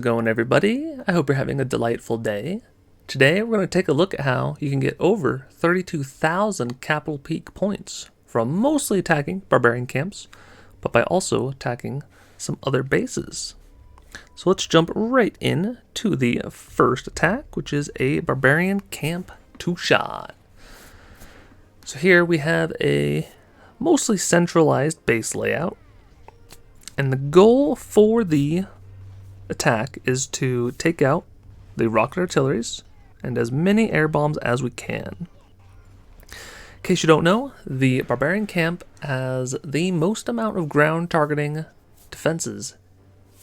Going everybody? I hope you're having a delightful day. Today we're going to take a look at how you can get over 32,000 capital peak points from mostly attacking barbarian camps, but by also attacking some other bases. So let's jump right in to the first attack, which is a barbarian camp 2-shot. So here we have a mostly centralized base layout, and the goal for the attack is to take out the rocket artilleries and as many air bombs as we can. In case you don't know, the barbarian camp has the most amount of ground targeting defenses,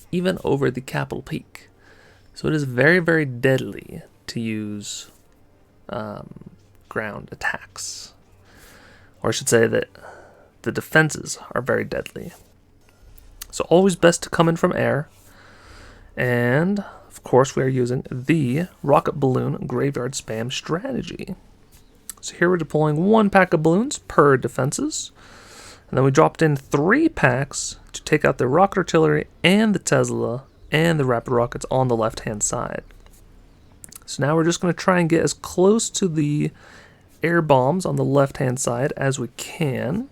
even over the capital peak. So it is very, very deadly to use ground attacks. Or I should say that the defenses are very deadly. So always best to come in from air. And, of course, we are using the rocket balloon graveyard spam strategy. So here we're deploying 1 pack of balloons per defenses. And then we dropped in 3 packs to take out the rocket artillery and the Tesla and the rapid rockets on the left-hand side. So now we're just going to try and get as close to the air bombs on the left-hand side as we can.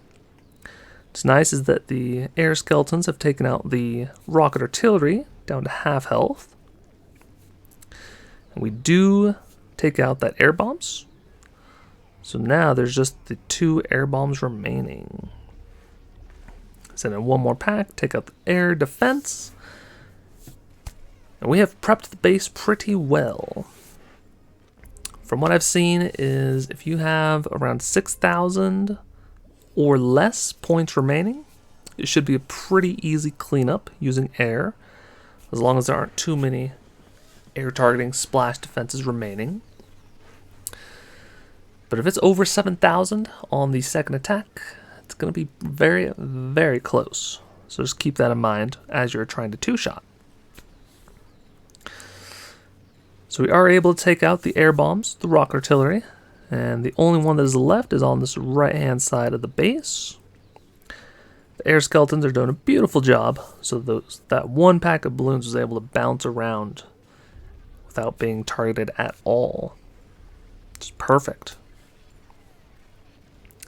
What's nice is that the air skeletons have taken out the rocket artillery down to half health. And we do take out that air bombs. So now there's just the 2 air bombs remaining. Send in 1 more pack, take out the air defense. And we have prepped the base pretty well. From what I've seen is if you have around 6,000 or less points remaining, it should be a pretty easy cleanup using air, as long as there aren't too many air targeting splash defenses remaining. But if it's over 7,000 on the second attack, it's going to be very, very close. So just keep that in mind as you're trying to 2-shot. So we are able to take out the air bombs, the rocket artillery, and the only one that is left is on this right-hand side of the base. The air skeletons are doing a beautiful job, so that 1 pack of balloons was able to bounce around without being targeted at all. It's perfect.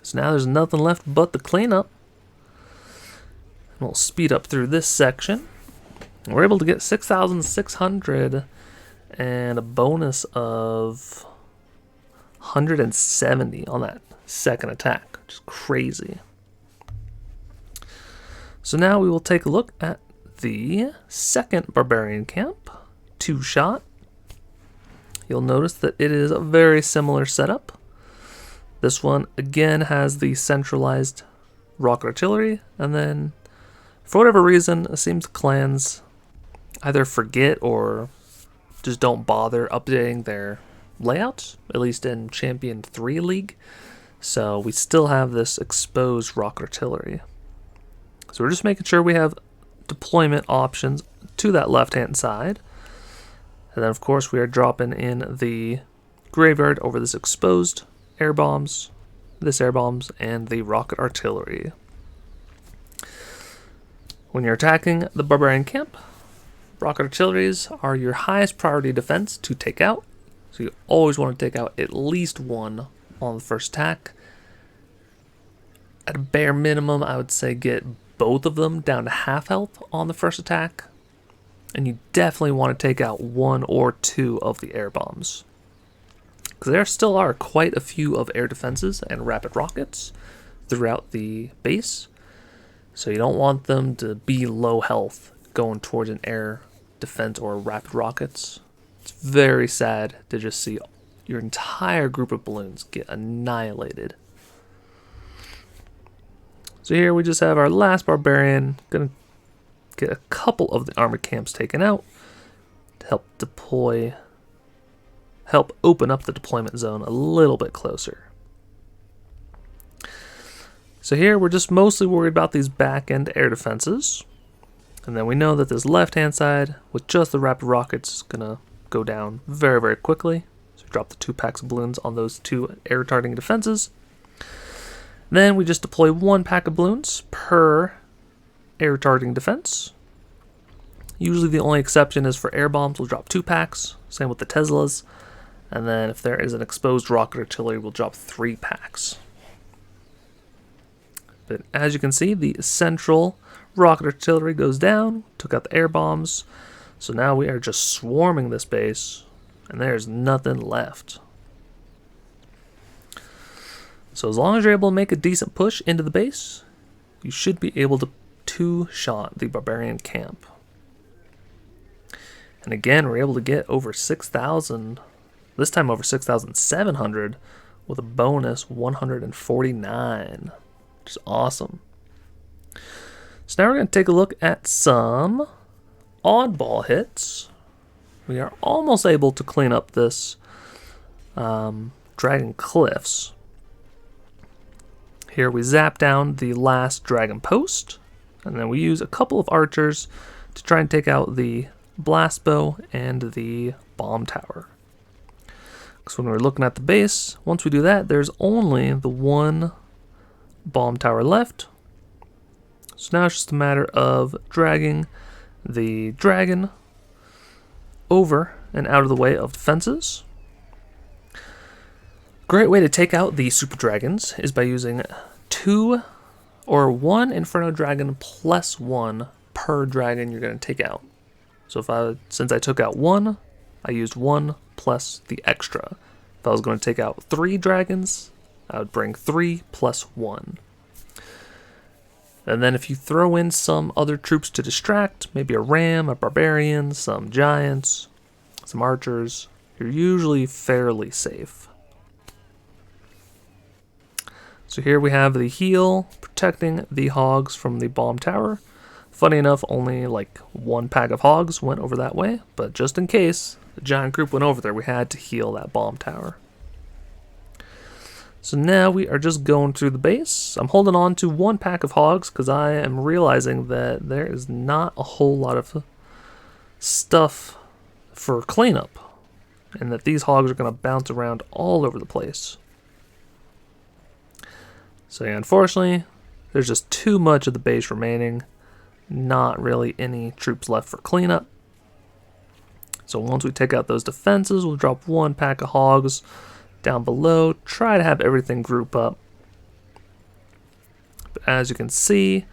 So now there's nothing left but the cleanup. And we'll speed up through this section. We're able to get 6,600 and a bonus of 170 on that second attack, which is crazy. So now we will take a look at the second barbarian camp, 2-shot. You'll notice that it is a very similar setup. This one again has the centralized rocket artillery, and then for whatever reason it seems clans either forget or just don't bother updating their layouts, at least in Champion 3 League. So we still have this exposed rocket artillery. So we're just making sure we have deployment options to that left-hand side. And then, of course, we are dropping in the graveyard over this exposed air bombs, and the rocket artillery. When you're attacking the barbarian camp, rocket artilleries are your highest priority defense to take out. So you always want to take out at least 1 on the first attack. At a bare minimum, I would say get both of them down to half health on the first attack. And you definitely want to take out 1 or 2 of the air bombs, because there still are quite a few of air defenses and rapid rockets throughout the base. So you don't want them to be low health going towards an air defense or rapid rockets. It's very sad to just see your entire group of balloons get annihilated. So here we just have our last barbarian. Gonna get a couple of the armored camps taken out to help open up the deployment zone a little bit closer. So here we're just mostly worried about these back-end air defenses. And then we know that this left-hand side with just the rapid rockets is gonna go down very, very quickly. So drop the 2 packs of balloons on those 2 air targeting defenses. Then we just deploy 1 pack of balloons per air targeting defense. Usually the only exception is for air bombs, we'll drop 2 packs. Same with the Teslas. And then if there is an exposed rocket artillery, we'll drop 3 packs. But as you can see, the central rocket artillery goes down, took out the air bombs. So now we are just swarming this base, and there's nothing left. So as long as you're able to make a decent push into the base, you should be able to two-shot the barbarian camp. And again, we're able to get over 6,000, this time over 6,700, with a bonus 149, which is awesome. So now we're going to take a look at some oddball hits. We are almost able to clean up this Dragon Cliffs. Here we zap down the last Dragon Post, and then we use a couple of archers to try and take out the Blast Bow and the Bomb Tower. So when we're looking at the base, once we do that, there's only the one Bomb Tower left. So now it's just a matter of dragging the dragon over and out of the way of defenses. Great way to take out the super dragons is by using 2 or 1 Inferno Dragon plus 1 per dragon you're going to take out. So since I took out 1, I used 1 plus the extra. If I was going to take out 3 dragons, I would bring 3 plus 1. And then if you throw in some other troops to distract, maybe a ram, a barbarian, some giants, some archers, you're usually fairly safe. So here we have the heal protecting the hogs from the bomb tower. Funny enough, only like 1 pack of hogs went over that way, but just in case the giant group went over there, we had to heal that bomb tower. So now we are just going through the base. I'm holding on to 1 pack of hogs because I am realizing that there is not a whole lot of stuff for cleanup, and that these hogs are going to bounce around all over the place. So yeah, unfortunately, there's just too much of the base remaining. Not really any troops left for cleanup. So once we take out those defenses, we'll drop 1 pack of hogs down below, try to have everything group up. But as you can see,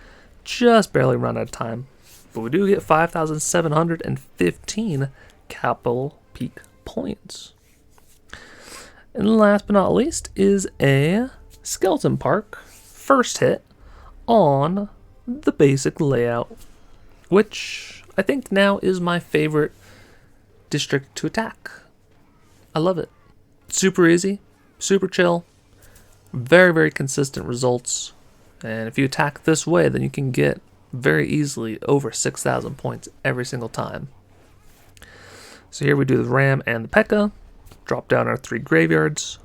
just barely run out of time. But we do get 5,715 capital peak points. And last but not least is a Skeleton Park first hit on the basic layout, which I think now is my favorite district to attack. I love it. Super easy, super chill, very, very consistent results. And if you attack this way, then you can get very easily over 6,000 points every single time. So here we do the Ram and the P.E.K.K.A. Drop down our 3 graveyards.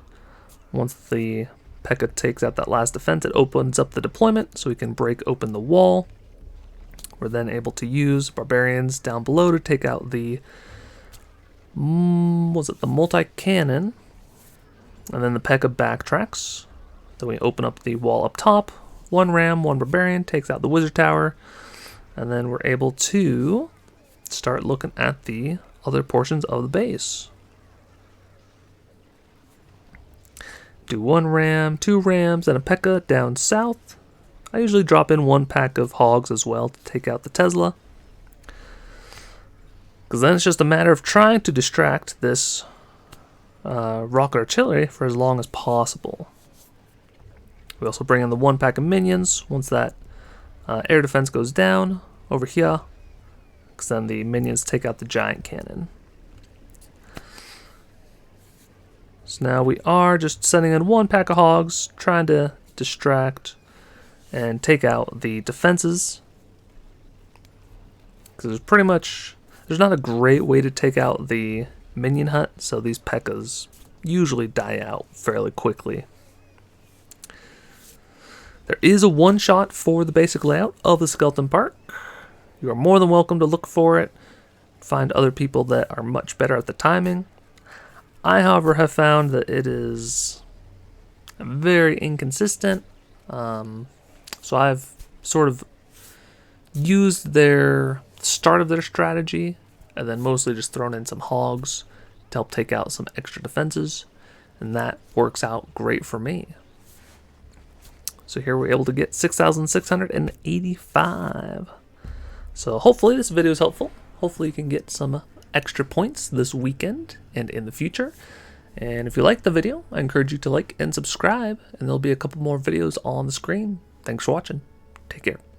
Once the P.E.K.K.A. takes out that last defense, it opens up the deployment so we can break open the wall. We're then able to use Barbarians down below to take out the the multi-cannon. And then the P.E.K.K.A. backtracks. Then we open up the wall up top. 1 Ram, 1 Barbarian takes out the Wizard Tower. And then we're able to start looking at the other portions of the base. Do 1 Ram, 2 Rams, and a P.E.K.K.A. down south. I usually drop in 1 pack of hogs as well to take out the Tesla. Because then it's just a matter of trying to distract this rocket artillery for as long as possible. We also bring in the 1 pack of minions once that air defense goes down over here, because then the minions take out the giant cannon. So now we are just sending in 1 pack of hogs, trying to distract and take out the defenses, because there's not a great way to take out the minion hut, so these P.E.K.K.A.s usually die out fairly quickly. There is a one-shot for the basic layout of the Skeleton Park. You are more than welcome to look for it, find other people that are much better at the timing. I, however, have found that it is very inconsistent, so I've sort of used their the start of their strategy, and then mostly just thrown in some hogs to help take out some extra defenses, and that works out great for me. So here we're able to get 6,685. So hopefully this video is helpful. Hopefully you can get some extra points this weekend and in the future. And if you like the video, I encourage you to like and subscribe, and there'll be a couple more videos on the screen. Thanks for watching. Take care.